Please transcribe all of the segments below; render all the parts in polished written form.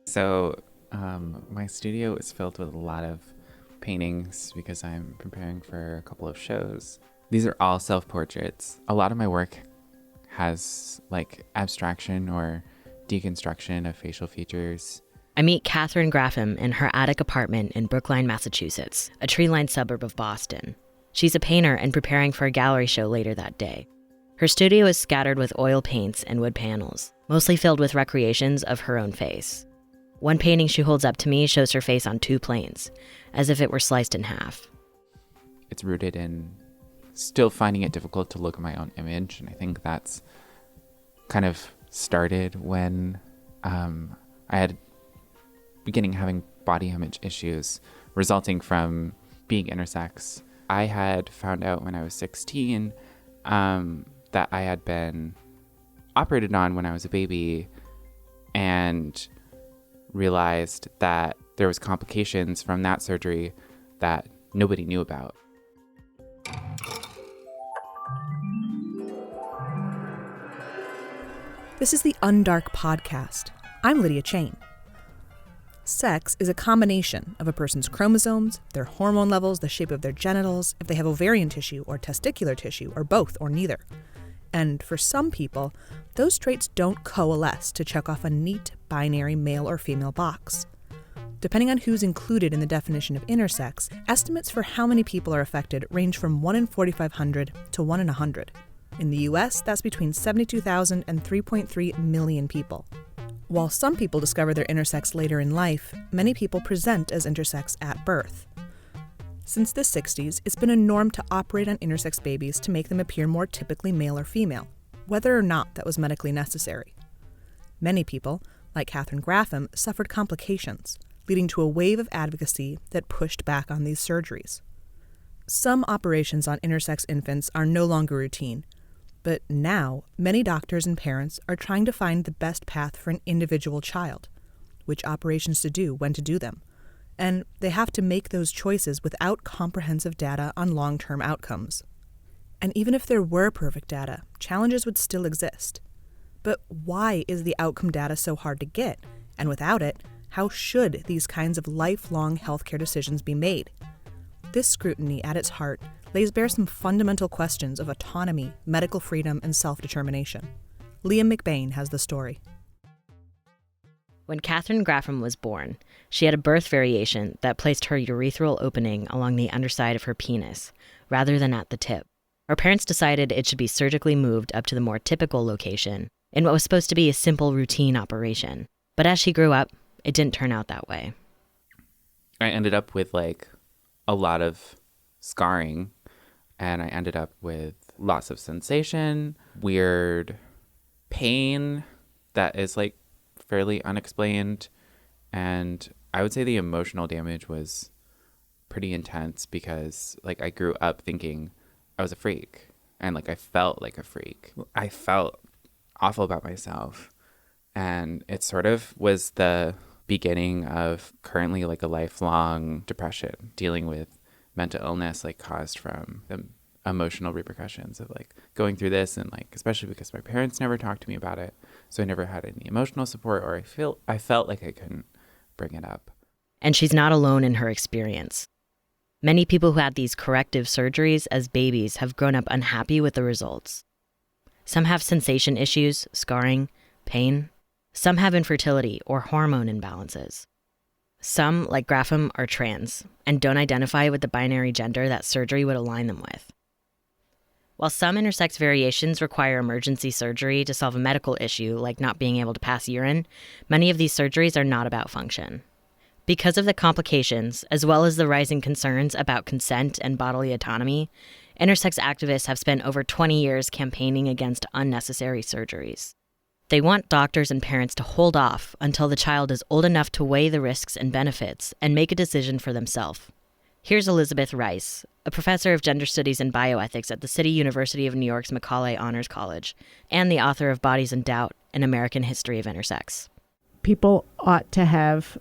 So my studio is filled with a lot of paintings because I'm preparing for a couple of shows. These are all self-portraits. A lot of my work has like abstraction or deconstruction of facial features. I meet Catherine Graffam in her attic apartment in Brookline, Massachusetts, a tree-lined suburb of Boston. She's a painter and preparing for a gallery show later that day. Her studio is scattered with oil paints and wood panels, mostly filled with recreations of her own face. One painting she holds up to me shows her face on two planes, as if it were sliced in half. It's rooted in still finding it difficult to look at my own image, and I think that's kind of started when I had beginning having body image issues resulting from being intersex. I had found out when I was 16 that I had been operated on when I was a baby, and realized that there was complications from that surgery that nobody knew about. This is the Undark podcast. I'm Lydia Chain. Sex is a combination of a person's chromosomes, their hormone levels, the shape of their genitals, if they have ovarian tissue or testicular tissue, or both or neither. And for some people, those traits don't coalesce to check off a neat, binary male or female box. Depending on who's included in the definition of intersex, estimates for how many people are affected range from 1 in 4,500 to 1 in 100. In the US, that's between 72,000 and 3.3 million people. While some people discover they're intersex later in life, many people present as intersex at birth. Since the 60s, it's been a norm to operate on intersex babies to make them appear more typically male or female, whether or not that was medically necessary. Many people, like Catherine Graffam, suffered complications, leading to a wave of advocacy that pushed back on these surgeries. Some operations on intersex infants are no longer routine, but now many doctors and parents are trying to find the best path for an individual child, which operations to do, when to do them. And they have to make those choices without comprehensive data on long-term outcomes. And even if there were perfect data, challenges would still exist. But why is the outcome data so hard to get? And without it, how should these kinds of lifelong healthcare decisions be made? This scrutiny, at its heart, lays bare some fundamental questions of autonomy, medical freedom, and self-determination. Liam McBain has the story. When Catherine Graffam was born, she had a birth variation that placed her urethral opening along the underside of her penis, rather than at the tip. Her parents decided it should be surgically moved up to the more typical location in what was supposed to be a simple routine operation. But as she grew up, it didn't turn out that way. I ended up with like a lot of scarring, and I ended up with loss of sensation, weird pain that is like fairly unexplained, and I would say the emotional damage was pretty intense because like I grew up thinking I was a freak, and like I felt like a freak. I felt awful about myself, and it sort of was the beginning of currently like a lifelong depression, dealing with mental illness like caused from the emotional repercussions of like going through this, and like especially because my parents never talked to me about it, so I never had any emotional support, or I felt like I couldn't bring it up. And she's not alone in her experience. Many people who had these corrective surgeries as babies have grown up unhappy with the results. Some have sensation issues, scarring, pain. Some have infertility or hormone imbalances. Some, like Graffam, are trans and don't identify with the binary gender that surgery would align them with. While some intersex variations require emergency surgery to solve a medical issue like not being able to pass urine, many of these surgeries are not about function. Because of the complications, as well as the rising concerns about consent and bodily autonomy, intersex activists have spent over 20 years campaigning against unnecessary surgeries. They want doctors and parents to hold off until the child is old enough to weigh the risks and benefits and make a decision for themselves. Here's Elizabeth Rice, a professor of gender studies and bioethics at the City University of New York's Macaulay Honors College, and the author of Bodies in Doubt, An American History of Intersex. People ought to have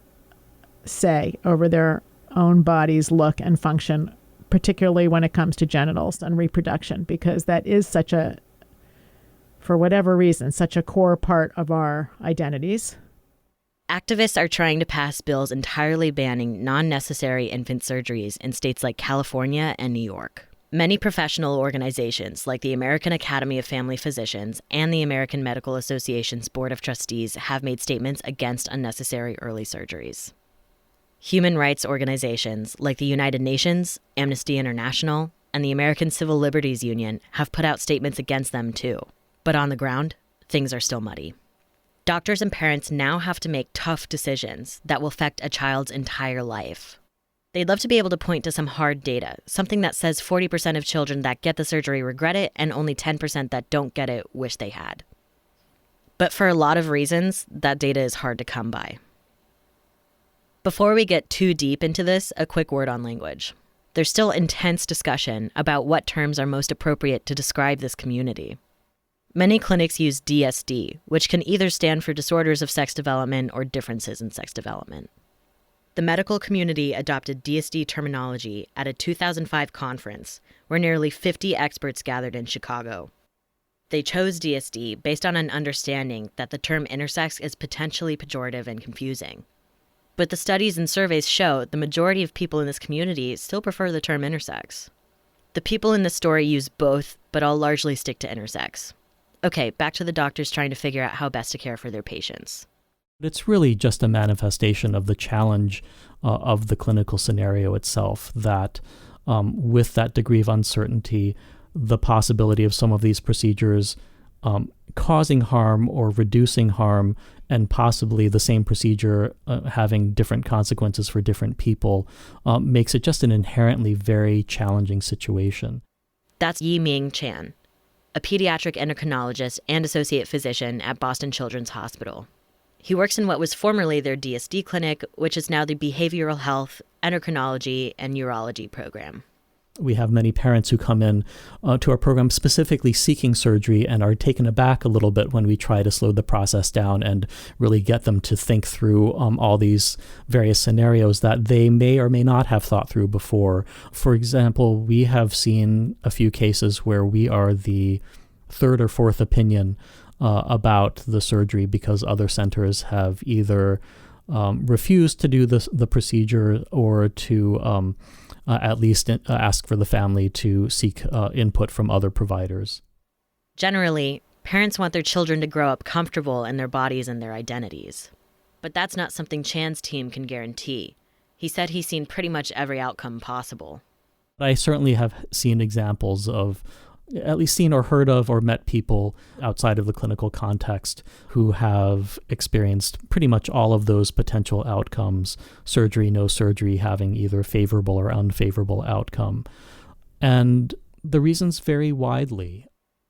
say over their own body's look and function, particularly when it comes to genitals and reproduction, because that is such a, for whatever reason, such a core part of our identities. Activists are trying to pass bills entirely banning non-necessary infant surgeries in states like California and New York. Many professional organizations, like the American Academy of Family Physicians and the American Medical Association's Board of Trustees, have made statements against unnecessary early surgeries. Human rights organizations like the United Nations, Amnesty International, and the American Civil Liberties Union have put out statements against them too. But on the ground, things are still muddy. Doctors and parents now have to make tough decisions that will affect a child's entire life. They'd love to be able to point to some hard data, something that says 40% of children that get the surgery regret it and only 10% that don't get it wish they had. But for a lot of reasons, that data is hard to come by. Before we get too deep into this, a quick word on language. There's still intense discussion about what terms are most appropriate to describe this community. Many clinics use DSD, which can either stand for disorders of sex development or differences in sex development. The medical community adopted DSD terminology at a 2005 conference where nearly 50 experts gathered in Chicago. They chose DSD based on an understanding that the term intersex is potentially pejorative and confusing. But the studies and surveys show the majority of people in this community still prefer the term intersex. The people in this story use both, but I'll largely stick to intersex. Okay, back to the doctors trying to figure out how best to care for their patients. It's really just a manifestation of the challenge of the clinical scenario itself, that with that degree of uncertainty, the possibility of some of these procedures causing harm or reducing harm, and possibly the same procedure having different consequences for different people, makes it just an inherently very challenging situation. That's Yi-Ming Chan, a pediatric endocrinologist and associate physician at Boston Children's Hospital. He works in what was formerly their DSD clinic, which is now the Behavioral Health, Endocrinology, and Urology program. We have many parents who come in to our program specifically seeking surgery and are taken aback a little bit when we try to slow the process down and really get them to think through all these various scenarios that they may or may not have thought through before. For example, we have seen a few cases where we are the third or fourth opinion about the surgery because other centers have either refused to do the procedure or to at least ask for the family to seek input from other providers. Generally, parents want their children to grow up comfortable in their bodies and their identities. But that's not something Chan's team can guarantee. He said he's seen pretty much every outcome possible. I certainly have seen examples of, at least seen or heard of or met people outside of the clinical context who have experienced pretty much all of those potential outcomes, surgery, no surgery, having either favorable or unfavorable outcome. And the reasons vary widely.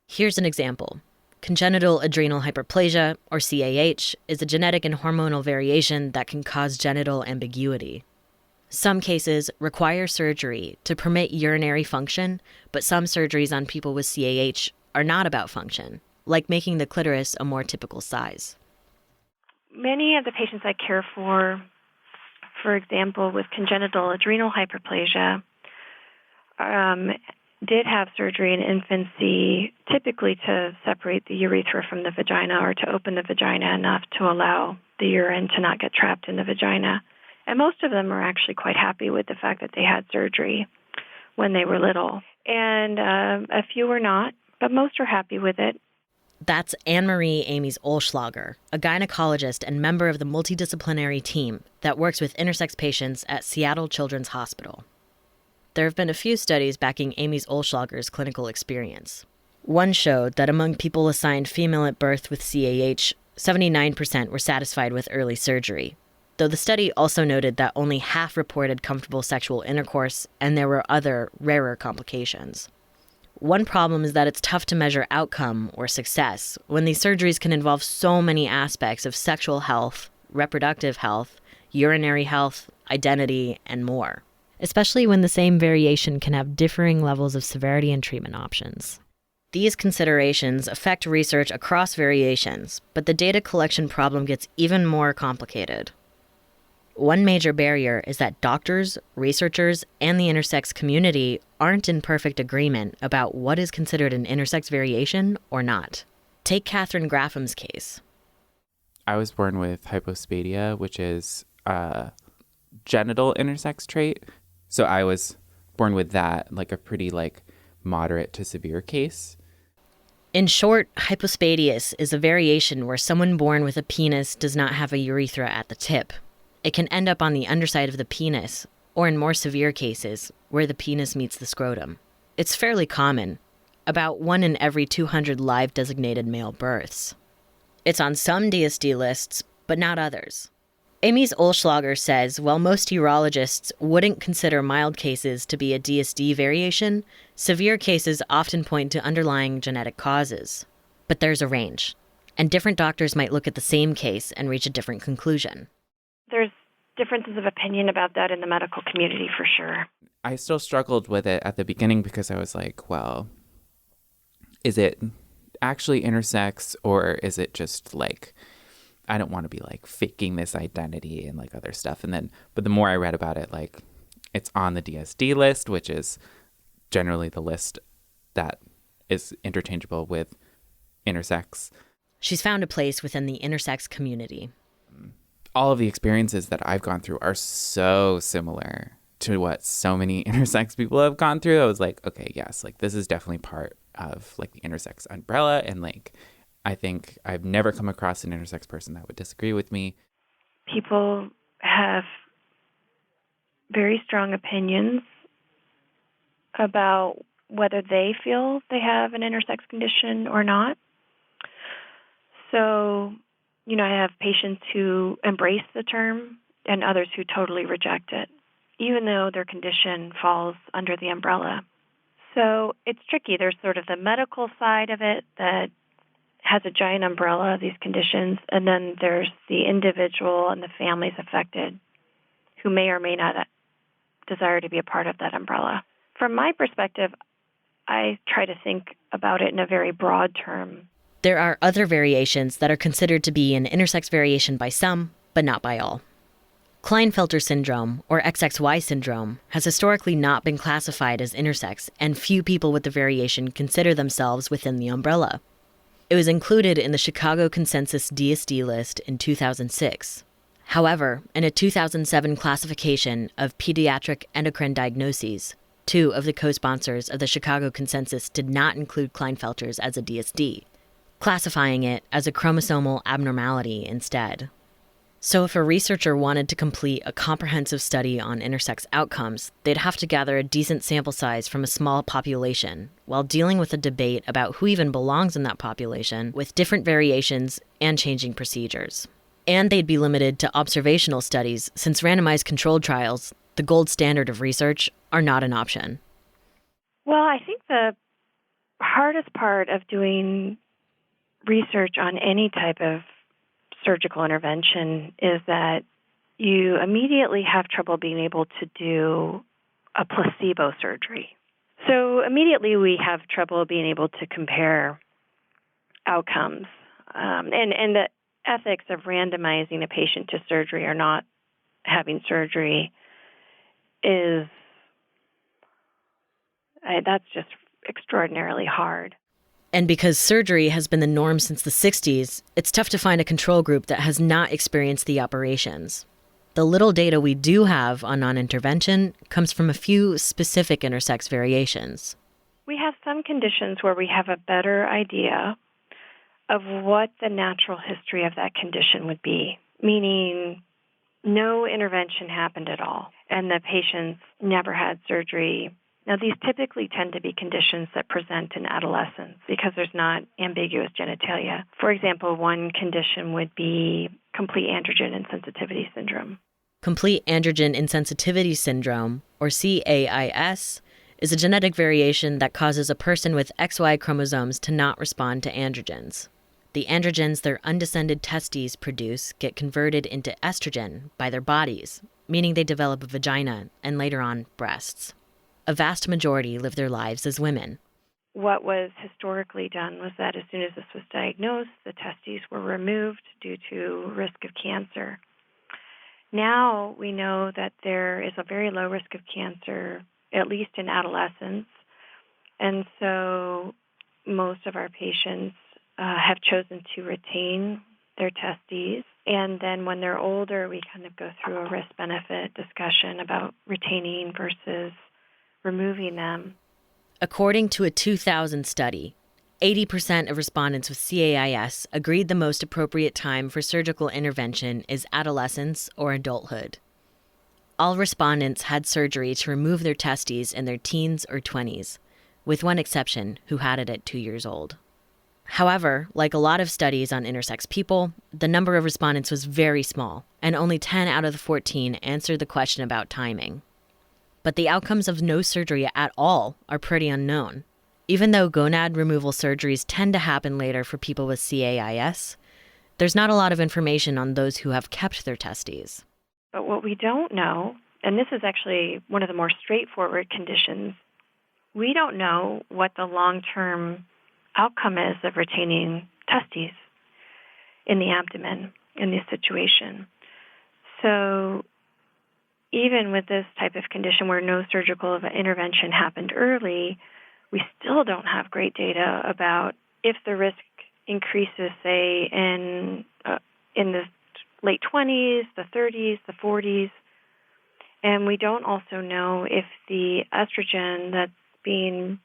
Here's an example. Congenital adrenal hyperplasia, or CAH, is a genetic and hormonal variation that can cause genital ambiguity. Some cases require surgery to permit urinary function, but some surgeries on people with CAH are not about function, like making the clitoris a more typical size. Many of the patients I care for example, with congenital adrenal hyperplasia, did have surgery in infancy, typically to separate the urethra from the vagina or to open the vagina enough to allow the urine to not get trapped in the vagina. And most of them are actually quite happy with the fact that they had surgery when they were little. And a few were not, but most are happy with it. That's Anne-Marie Amies Olschlager, a gynecologist and member of the multidisciplinary team that works with intersex patients at Seattle Children's Hospital. There have been a few studies backing Amies Olschlager's clinical experience. One showed that among people assigned female at birth with CAH, 79% were satisfied with early surgery, though the study also noted that only half reported comfortable sexual intercourse and there were other, rarer complications. One problem is that it's tough to measure outcome or success when these surgeries can involve so many aspects of sexual health, reproductive health, urinary health, identity, and more, especially when the same variation can have differing levels of severity and treatment options. These considerations affect research across variations, but the data collection problem gets even more complicated. One major barrier is that doctors, researchers, and the intersex community aren't in perfect agreement about what is considered an intersex variation or not. Take Catherine Grafham's case. I was born with hypospadia, which is a genital intersex trait. So I was born with that, like a pretty like moderate to severe case. In short, hypospadias is a variation where someone born with a penis does not have a urethra at the tip. It can end up on the underside of the penis, or in more severe cases, where the penis meets the scrotum. It's fairly common, about 1 in every 200 live designated male births. It's on some DSD lists, but not others. Amy Olschlager says while most urologists wouldn't consider mild cases to be a DSD variation, severe cases often point to underlying genetic causes. But there's a range, and different doctors might look at the same case and reach a different conclusion. There's differences of opinion about that in the medical community for sure. I still struggled with it at the beginning because I was like, well, is it actually intersex, or is it just like, I don't want to be like faking this identity and like other stuff. But the more I read about it, like it's on the DSD list, which is generally the list that is interchangeable with intersex. She's found a place within the intersex community. All of the experiences that I've gone through are so similar to what so many intersex people have gone through. I was like, okay, yes, like this is definitely part of like the intersex umbrella. And like, I think I've never come across an intersex person that would disagree with me. People have very strong opinions about whether they feel they have an intersex condition or not. So, I have patients who embrace the term and others who totally reject it, even though their condition falls under the umbrella. So it's tricky. There's sort of the medical side of it that has a giant umbrella of these conditions, and then there's the individual and the families affected who may or may not desire to be a part of that umbrella. From my perspective, I try to think about it in a very broad term. There are other variations that are considered to be an intersex variation by some, but not by all. Klinefelter syndrome, or XXY syndrome, has historically not been classified as intersex, and few people with the variation consider themselves within the umbrella. It was included in the Chicago Consensus DSD list in 2006. However, in a 2007 classification of pediatric endocrine diagnoses, 2 of the co-sponsors of the Chicago Consensus did not include Klinefelter's as a DSD, classifying it as a chromosomal abnormality instead. So if a researcher wanted to complete a comprehensive study on intersex outcomes, they'd have to gather a decent sample size from a small population, while dealing with a debate about who even belongs in that population, with different variations and changing procedures. And they'd be limited to observational studies, since randomized controlled trials, the gold standard of research, are not an option. Well, I think the hardest part of doing research on any type of surgical intervention is that you immediately have trouble being able to do a placebo surgery. So immediately we have trouble being able to compare outcomes. And the ethics of randomizing a patient to surgery or not having surgery that's just extraordinarily hard. And because surgery has been the norm since the 60s, it's tough to find a control group that has not experienced the operations. The little data we do have on non-intervention comes from a few specific intersex variations. We have some conditions where we have a better idea of what the natural history of that condition would be, meaning no intervention happened at all, and the patients never had surgery. Now, these typically tend to be conditions that present in adolescence because there's not ambiguous genitalia. For example, one condition would be complete androgen insensitivity syndrome. Complete androgen insensitivity syndrome, or CAIS, is a genetic variation that causes a person with XY chromosomes to not respond to androgens. The androgens their undescended testes produce get converted into estrogen by their bodies, meaning they develop a vagina and later on breasts. A vast majority live their lives as women. What was historically done was that as soon as this was diagnosed, the testes were removed due to risk of cancer. Now we know that there is a very low risk of cancer, at least in adolescence, and so most of our patients have chosen to retain their testes. And then when they're older, we kind of go through a risk-benefit discussion about retaining versus removing them. According to a 2000 study, 80% of respondents with CAIS agreed the most appropriate time for surgical intervention is adolescence or adulthood. All respondents had surgery to remove their testes in their teens or 20s, with one exception who had it at 2 years old. However, like a lot of studies on intersex people, the number of respondents was very small, and only 10 out of the 14 answered the question about timing. But the outcomes of no surgery at all are pretty unknown. Even though gonad removal surgeries tend to happen later for people with CAIS, there's not a lot of information on those who have kept their testes. But what we don't know, and this is actually one of the more straightforward conditions, we don't know what the long-term outcome is of retaining testes in the abdomen in this situation. So even with this type of condition where no surgical intervention happened early, we still don't have great data about if the risk increases, say, in the late 20s, the 30s, the 40s. And we don't also know if the estrogen that's being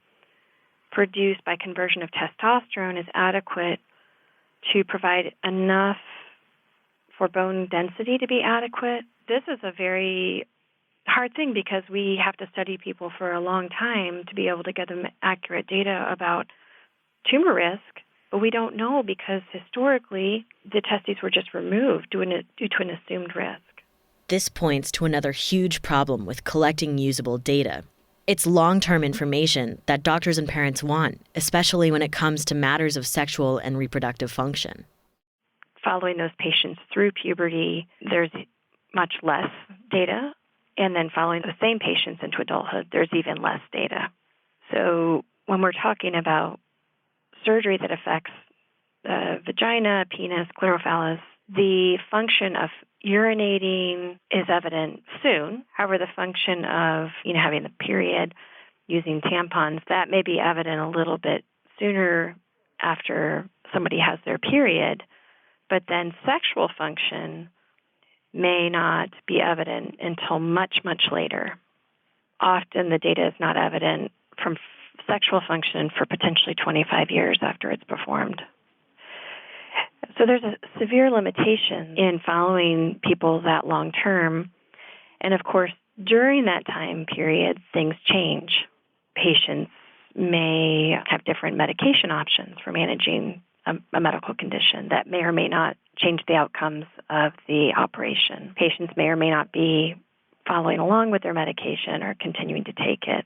produced by conversion of testosterone is adequate to provide enough for bone density to be adequate. This is a very hard thing because we have to study people for a long time to be able to get them accurate data about tumor risk, but we don't know because historically the testes were just removed due to an assumed risk. This points to another huge problem with collecting usable data. It's long-term information that doctors and parents want, especially when it comes to matters of sexual and reproductive function. Following those patients through puberty, there's much less data. And then following the same patients into adulthood, there's even less data. So when we're talking about surgery that affects the vagina, penis, sclerophallus, the function of urinating is evident soon. However, the function of having the period, using tampons, that may be evident a little bit sooner after somebody has their period. But then sexual function may not be evident until much, much later. Often the data is not evident from sexual function for potentially 25 years after it's performed. So there's a severe limitation in following people that long term. And of course, during that time period, things change. Patients may have different medication options for managing a medical condition that may or may not change the outcomes of the operation. Patients may or may not be following along with their medication or continuing to take it,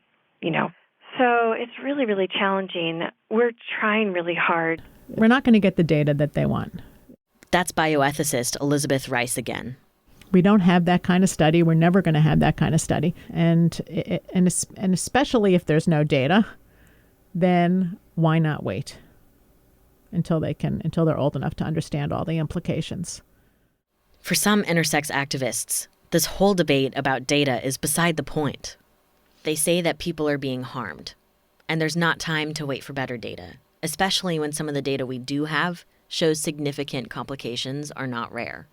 So it's really, really challenging. We're trying really hard. We're not going to get the data that they want. That's bioethicist Elizabeth Rice again. We don't have that kind of study. We're never going to have that kind of study. And especially if there's no data, then why not wait until they're old enough to understand all the implications? For some intersex activists, this whole debate about data is beside the point. They say that people are being harmed, and there's not time to wait for better data, especially when some of the data we do have shows significant complications are not rare.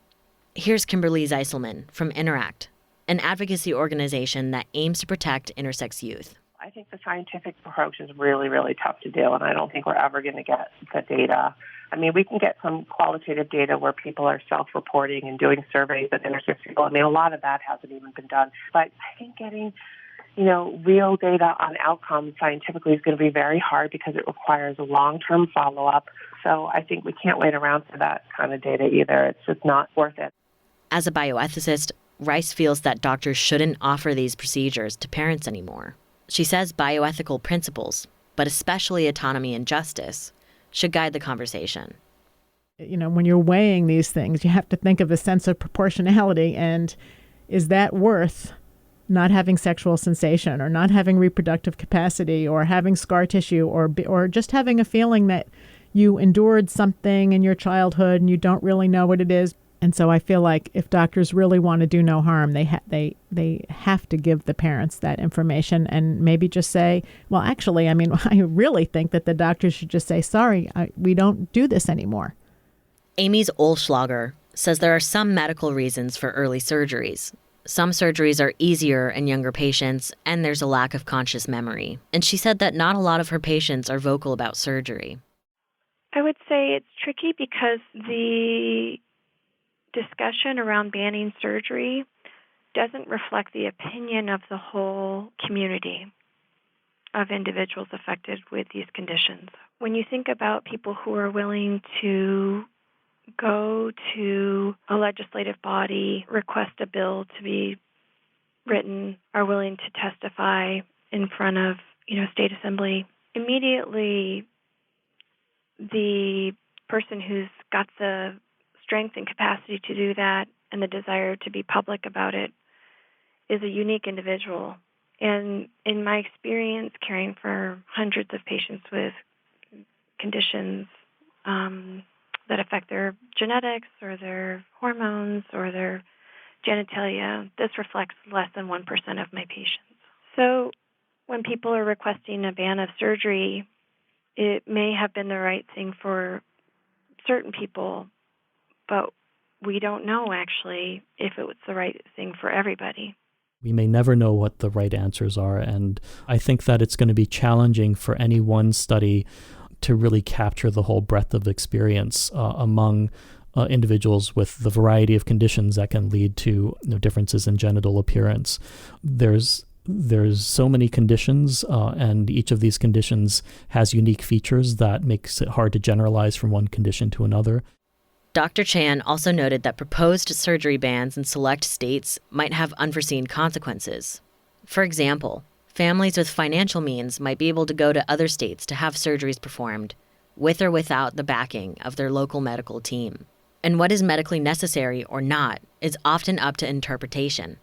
Here's Kimberly Zeiselman from Interact, an advocacy organization that aims to protect intersex youth. I think the scientific approach is really, really tough to do, and I don't think we're ever going to get the data. I mean, we can get some qualitative data where people are self-reporting and doing surveys of intersex people. I mean, a lot of that hasn't even been done. But I think getting, real data on outcomes scientifically is going to be very hard because it requires a long-term follow-up. So I think we can't wait around for that kind of data either. It's just not worth it. As a bioethicist, Rice feels that doctors shouldn't offer these procedures to parents anymore. She says bioethical principles, but especially autonomy and justice, should guide the conversation. When you're weighing these things, you have to think of a sense of proportionality. And is that worth not having sexual sensation or not having reproductive capacity or having scar tissue or just having a feeling that you endured something in your childhood and you don't really know what it is? And so I feel like if doctors really want to do no harm, they have to give the parents that information and maybe just say, well, actually, I really think that the doctors should just say, sorry, we don't do this anymore. Amy's Olschlager says there are some medical reasons for early surgeries. Some surgeries are easier in younger patients, and there's a lack of conscious memory. And she said that not a lot of her patients are vocal about surgery. I would say it's tricky because the discussion around banning surgery doesn't reflect the opinion of the whole community of individuals affected with these conditions. When you think about people who are willing to go to a legislative body, request a bill to be written, are willing to testify in front of, state assembly, immediately the person who's got the strength and capacity to do that and the desire to be public about it is a unique individual. And in my experience caring for hundreds of patients with conditions that affect their genetics or their hormones or their genitalia, this reflects less than 1% of my patients. So when people are requesting a ban of surgery, it may have been the right thing for certain people, but we don't know actually if it was the right thing for everybody. We may never know what the right answers are, and I think that it's going to be challenging for any one study to really capture the whole breadth of experience among individuals with the variety of conditions that can lead to differences in genital appearance. There's so many conditions, and each of these conditions has unique features that makes it hard to generalize from one condition to another. Dr. Chan also noted that proposed surgery bans in select states might have unforeseen consequences. For example, families with financial means might be able to go to other states to have surgeries performed, with or without the backing of their local medical team. And what is medically necessary or not is often up to interpretation.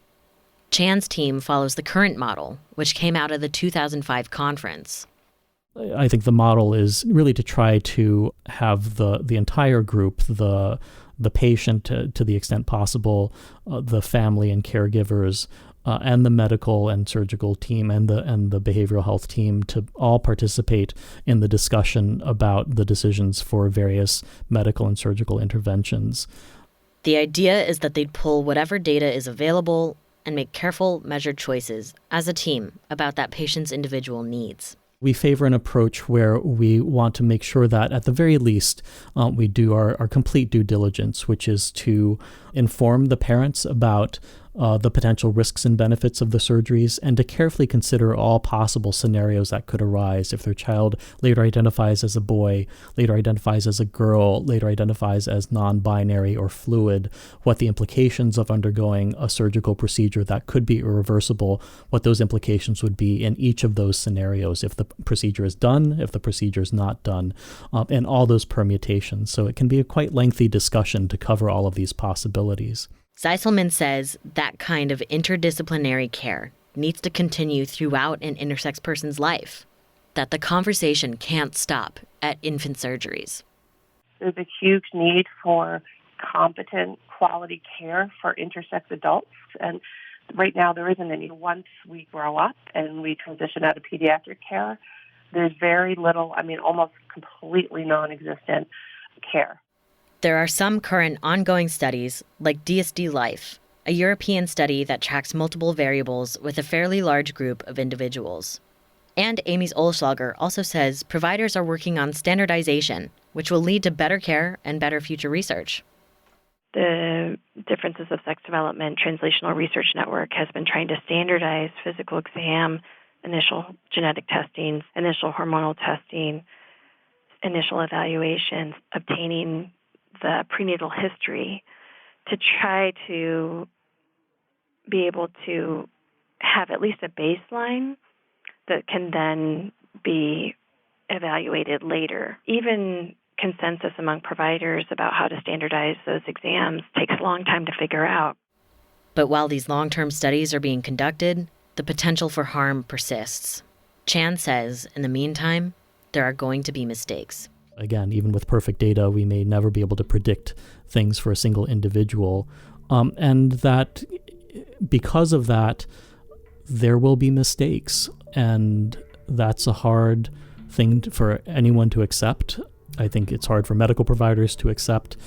Chan's team follows the current model, which came out of the 2005 conference. I think the model is really to try to have the entire group, the patient to the extent possible, the family and caregivers, and the medical and surgical team and the behavioral health team to all participate in the discussion about the decisions for various medical and surgical interventions. The idea is that they'd pull whatever data is available and make careful, measured choices as a team about that patient's individual needs. We favor an approach where we want to make sure that, at the very least, we do our complete due diligence, which is to inform the parents about the potential risks and benefits of the surgeries, and to carefully consider all possible scenarios that could arise if their child later identifies as a boy, later identifies as a girl, later identifies as non-binary or fluid, what the implications of undergoing a surgical procedure that could be irreversible, what those implications would be in each of those scenarios, if the procedure is done, if the procedure is not done, and all those permutations. So it can be a quite lengthy discussion to cover all of these possibilities. Zeiselman says that kind of interdisciplinary care needs to continue throughout an intersex person's life, that the conversation can't stop at infant surgeries. There's a huge need for competent, quality care for intersex adults, and right now there isn't any. Once we grow up and we transition out of pediatric care, there's very little, almost completely non-existent care. There are some current ongoing studies, like DSD Life, a European study that tracks multiple variables with a fairly large group of individuals. And Amy's Olschlager also says providers are working on standardization, which will lead to better care and better future research. The Differences of Sex Development Translational Research Network has been trying to standardize physical exam, initial genetic testing, initial hormonal testing, initial evaluations, obtaining the prenatal history, to try to be able to have at least a baseline that can then be evaluated later. Even consensus among providers about how to standardize those exams takes a long time to figure out. But while these long-term studies are being conducted, the potential for harm persists. Chan says, in the meantime, there are going to be mistakes. Again, even with perfect data, we may never be able to predict things for a single individual. And that because of that, there will be mistakes. And that's a hard thing for anyone to accept. I think it's hard for medical providers to accept.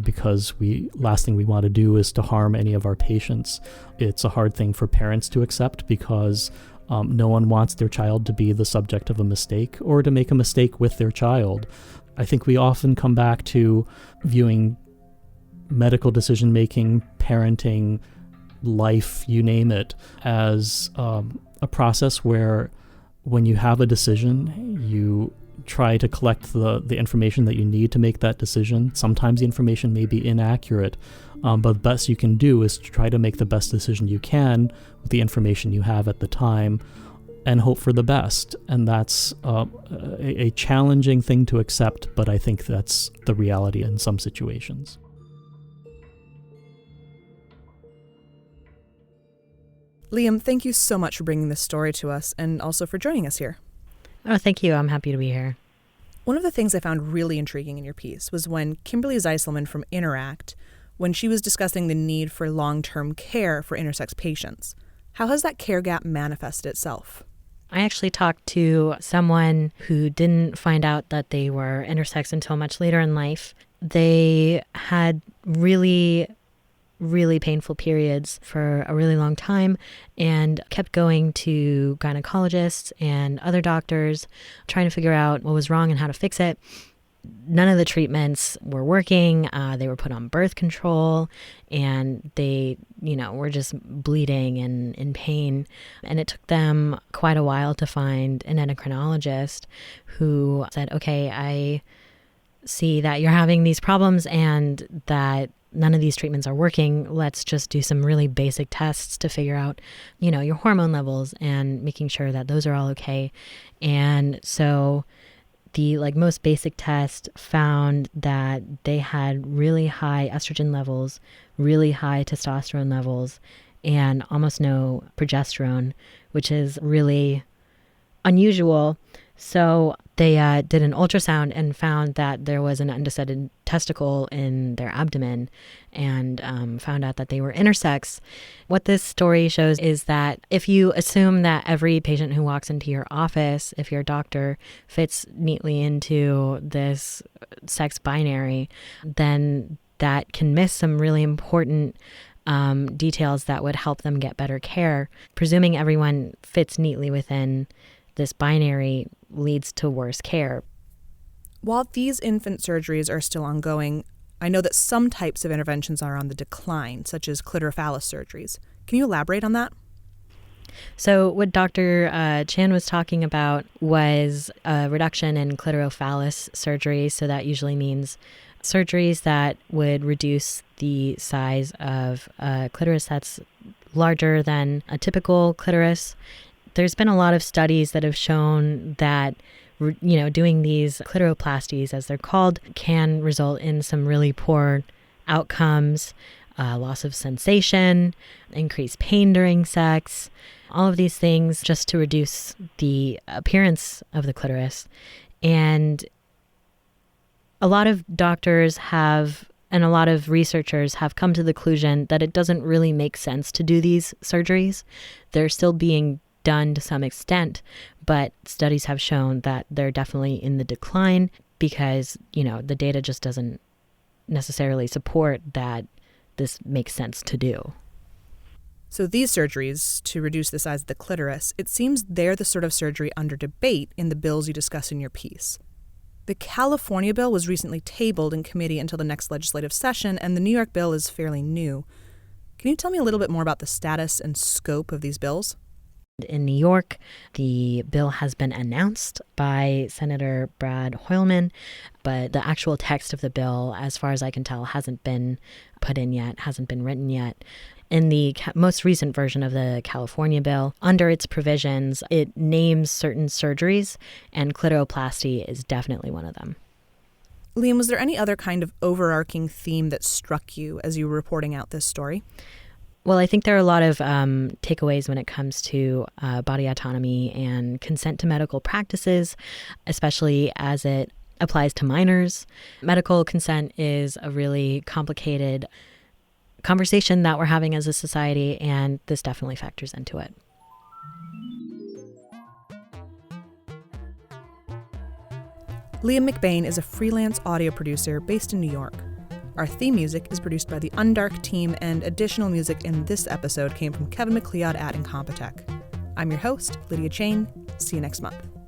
because last thing we want to do is to harm any of our patients. It's a hard thing for parents to accept because no one wants their child to be the subject of a mistake or to make a mistake with their child. I think we often come back to viewing medical decision-making, parenting, life, you name it, as a process where when you have a decision, you try to collect the information that you need to make that decision. Sometimes the information may be inaccurate, but the best you can do is to try to make the best decision you can with the information you have at the time and hope for the best. And that's a challenging thing to accept, but I think that's the reality in some situations. Liam, thank you so much for bringing this story to us and also for joining us here. Oh, thank you. I'm happy to be here. One of the things I found really intriguing in your piece was when Kimberly Zeiselman from Interact, when she was discussing the need for long-term care for intersex patients. How has that care gap manifested itself? I actually talked to someone who didn't find out that they were intersex until much later in life. They had really painful periods for a really long time and kept going to gynecologists and other doctors trying to figure out what was wrong and how to fix it. None of the treatments were working. They were put on birth control and they, were just bleeding and in pain. And it took them quite a while to find an endocrinologist who said, okay, I see that you're having these problems and that none of these treatments are working. Let's just do some really basic tests to figure out, your hormone levels and making sure that those are all okay. And so the most basic test found that they had really high estrogen levels, really high testosterone levels, and almost no progesterone, which is really unusual. So they did an ultrasound and found that there was an undecided testicle in their abdomen and found out that they were intersex. What this story shows is that if you assume that every patient who walks into your office, if your doctor fits neatly into this sex binary, then that can miss some really important details that would help them get better care. Presuming everyone fits neatly within this binary leads to worse care. While these infant surgeries are still ongoing, I know that some types of interventions are on the decline, such as clitorophallis surgeries. Can you elaborate on that? So what Dr. Chan was talking about was a reduction in clitorophallis surgeries. So that usually means surgeries that would reduce the size of a clitoris that's larger than a typical clitoris. There's been a lot of studies that have shown that, doing these clitoroplasties, as they're called, can result in some really poor outcomes, loss of sensation, increased pain during sex, all of these things just to reduce the appearance of the clitoris. And a lot of doctors and a lot of researchers have come to the conclusion that it doesn't really make sense to do these surgeries. They're still being done to some extent, but studies have shown that they're definitely in the decline because, the data just doesn't necessarily support that this makes sense to do. So these surgeries to reduce the size of the clitoris, it seems they're the sort of surgery under debate in the bills you discuss in your piece. The California bill was recently tabled in committee until the next legislative session, and the New York bill is fairly new. Can you tell me a little bit more about the status and scope of these bills? In New York, the bill has been announced by Senator Brad Hoylman, but the actual text of the bill, as far as I can tell, hasn't been put in yet, hasn't been written yet. In the most recent version of the California bill, under its provisions, it names certain surgeries, and clitoroplasty is definitely one of them. Liam, was there any other kind of overarching theme that struck you as you were reporting out this story? Well, I think there are a lot of takeaways when it comes to body autonomy and consent to medical practices, especially as it applies to minors. Medical consent is a really complicated conversation that we're having as a society, and this definitely factors into it. Liam McBain is a freelance audio producer based in New York. Our theme music is produced by the Undark team, and additional music in this episode came from Kevin MacLeod at Incompetech. I'm your host, Lydia Chain. See you next month.